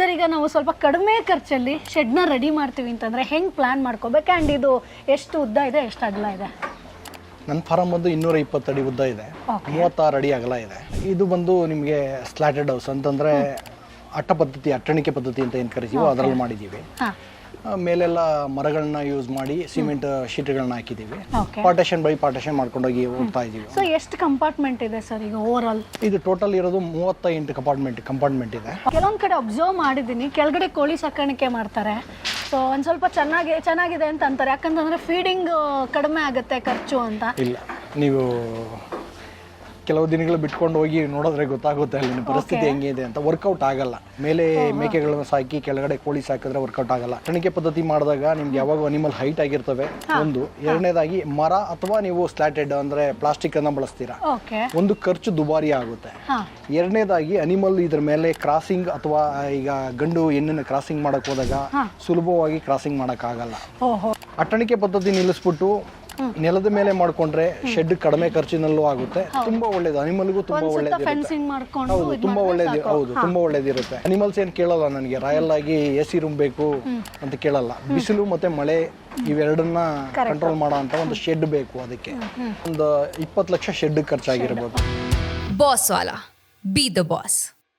Sir ಈಗ ನಾವು ಸ್ವಲ್ಪ ಕಡಿಮೆ ಖರ್ಚಲ್ಲಿ ಶೆಡ್ನ ರೆಡಿ ಮಾಡ್ತೀವಿ ಅಂತಂದರೆ ಹೆಂಗೆ ಪ್ಲ್ಯಾನ್ ಮಾಡ್ಕೋಬೇಕು ಆ್ಯಂಡ್ ಇದು ಎಷ್ಟು ಉದ್ದ ಇದೆ ಎಷ್ಟು ಅಗಲ ಇದೆ? ನನ್ನ ಫಾರಮ್ ಬಂದು 220 ಅಡಿ ಉದ್ದ ಇದೆ, 36 ಅಡಿ ಅಗಲ ಇದೆ. ಇದು ಬಂದು ನಿಮಗೆ ಸ್ಲಾಟೆಡ್ ಹೌಸ್ ಅಂತಂದರೆ ಅಟ್ಟ ಪದ್ಧತಿ, ಅಟ್ಟಣಿಕೆ ಪದ್ಧತಿ ಅಂತ ಏನು ಕರಿತೀವೋ ಅದರಲ್ಲಿ ಮಾಡಿದ್ದೀವಿ. ಮೇಲೆಲ್ಲ ಮರಗಳನ್ನ ಯೂಸ್ ಮಾಡಿ ಸಿಮೆಂಟ್ ಶೀಟ್ಗಳನ್ನ ಹಾಕಿದ್ದೀವಿ. ಪಾರ್ಟೇಷನ್ ಬೈ ಪಾರ್ಟೇಷನ್ ಮಾಡ್ಕೊಂಡೋಗಿ ಹೋಗ್ತಾ ಇದ್ದೀವಿ. ಸೊ ಎಷ್ಟು ಕಂಪಾರ್ಟ್ಮೆಂಟ್ ಇದೆ ಸರ್ ಈಗ ಓವರ್ ಆಲ್? ಇದು ಟೋಟಲ್ ಇರೋದು 38 ಕಂಪಾರ್ಟ್ಮೆಂಟ್ ಇದೆ. ಕೆಲವೊಂದು ಕಡೆ ಅಬ್ಸರ್ವ್ ಮಾಡಿದ್ದೀನಿ, ಕೆಳಗಡೆ ಕೋಳಿ ಸಾಕಾಣಿಕೆ ಮಾಡ್ತಾರೆ. ಸೊ ಒಂದು ಸ್ವಲ್ಪ ಚೆನ್ನಾಗಿದೆ ಅಂತ ಅಂತಾರೆ, ಯಾಕಂತಂದ್ರೆ ಫೀಡಿಂಗ್ ಕಡಿಮೆ ಆಗುತ್ತೆ ಖರ್ಚು ಅಂತ. ಇಲ್ಲ, ನೀವು ಕೆಲವು ದಿನಗಳು ಬಿಟ್ಕೊಂಡು ಹೋಗಿ ನೋಡಿದ್ರೆ ಗೊತ್ತಾಗುತ್ತೆ ಅಲ್ಲಿನ ಪರಿಸ್ಥಿತಿ ಹೆಂಗಿದೆ ಅಂತ. ವರ್ಕೌಟ್ ಆಗಲ್ಲ. ಮೇಲೆ ಮೇಕೆಗಳನ್ನು ಸಾಕಿ ಕೆಳಗಡೆ ಕೋಳಿ ಸಾಕಿದ್ರೆ ವರ್ಕೌಟ್ ಆಗಲ್ಲ. ಅಟ್ಟಣಿಕೆ ಪದ್ಧತಿ ಮಾಡಿದಾಗ ನಿಮ್ಗೆ ಯಾವಾಗ ಅನಿಮಲ್ ಹೈಟ್ ಆಗಿರ್ತವೆ ಒಂದು. ಎರಡನೇದಾಗಿ ಮರ ಅಥವಾ ನೀವು ಸ್ಲಾಟೆಡ್ ಅಂದ್ರೆ ಪ್ಲಾಸ್ಟಿಕ್ ಅನ್ನ ಬಳಸ್ತೀರಾ, ಒಂದು ಖರ್ಚು ದುಬಾರಿ ಆಗುತ್ತೆ. ಎರಡನೇದಾಗಿ ಅನಿಮಲ್ ಇದ್ರ ಮೇಲೆ ಕ್ರಾಸಿಂಗ್ ಅಥವಾ ಈಗ ಗಂಡು ಹೆಣ್ಣನ್ನು ಕ್ರಾಸಿಂಗ್ ಮಾಡಕ್ ಹೋದಾಗ ಸುಲಭವಾಗಿ ಕ್ರಾಸಿಂಗ್ ಮಾಡಕ್ ಆಗಲ್ಲ. ಅಟ್ಟಣಿಕೆ ಪದ್ಧತಿ ನಿಲ್ಲಿಸ್ಬಿಟ್ಟು ನೆಲದ ಮೇಲೆ ಮಾಡ್ಕೊಂಡ್ರೆ ಶೆಡ್ ಕಡಿಮೆ ಖರ್ಚಿನಲ್ಲೂ ಆಗುತ್ತೆ, ತುಂಬಾ ಒಳ್ಳೇದು. ಅನಿಮಲ್ಗೂ ತುಂಬಾ ಒಳ್ಳೇದಿರುತ್ತೆ. ಹೌದು, ತುಂಬಾ ಒಳ್ಳೇದು. ಹೌದು, ತುಂಬಾ ಒಳ್ಳೇದಿರುತ್ತೆ. ಅನಿಮಲ್ಸ್ ಏನ್ ಕೇಳಲ್ಲ ನನಗೆ ರಾಯಲ್ ಆಗಿ AC ರೂಮ್ ಬೇಕು ಅಂತ ಕೇಳಲ್ಲ. ಬಿಸಿಲು ಮತ್ತೆ ಮಳೆ ಇವೆರಡನ್ನ ಕಂಟ್ರೋಲ್ ಮಾಡೋ ಅಂತ ಒಂದು ಶೆಡ್ ಬೇಕು. ಅದಕ್ಕೆ ಒಂದು 20 ಲಕ್ಷ ಶೆಡ್ ಖರ್ಚಾಗಿರ್ಬೋದು. ಬಾಸ್ ವಾಲಾ, ಬಿ ದ ಬಾಸ್.